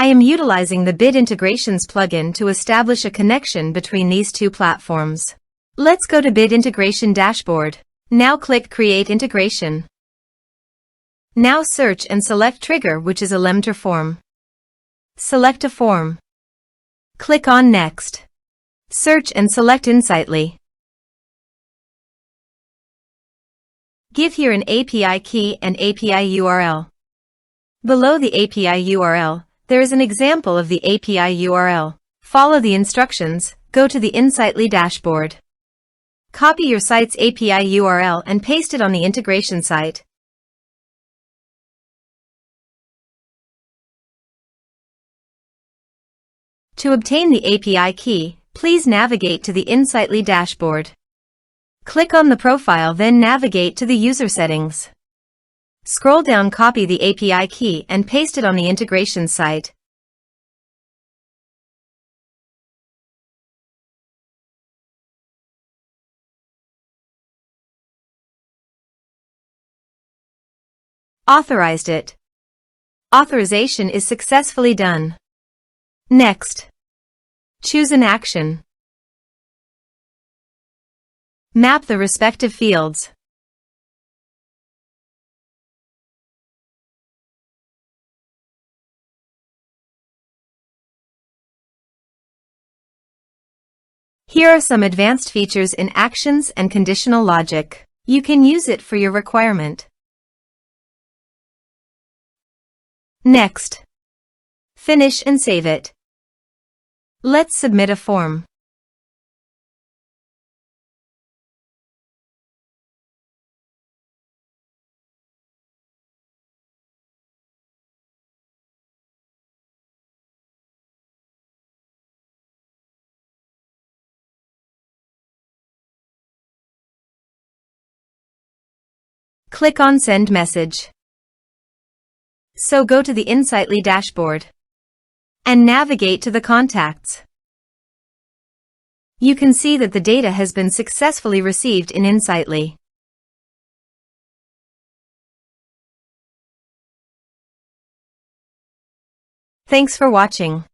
I am utilizing the Bit Integrations plugin to establish a connection between these two platforms. Let's go to Bit Integration Dashboard. Now click Create Integration. Now search and select Trigger, which is Elementor Form. Select a form. Click on Next. Search and select Insightly. Give here an API key and API URL. Below the API URL, there is an example of the API URL. Follow the instructions, go to the Insightly dashboard. Copy your site's API URL and paste it on the integration site. To obtain the API key, please navigate to the Insightly dashboard. Click on the profile, then navigate to the user settings. Scroll down, copy the API key and paste it on the integration site. Authorized it. Authorization is successfully done. Next. Choose an action. Map the respective fields. Here are some advanced features in actions and conditional logic. You can use it for your requirement. Next. Finish and save it. Let's submit a form. Click on Send Message. So go to the Insightly dashboard and navigate to the contacts. You can see that the data has been successfully received in Insightly. Thanks for watching.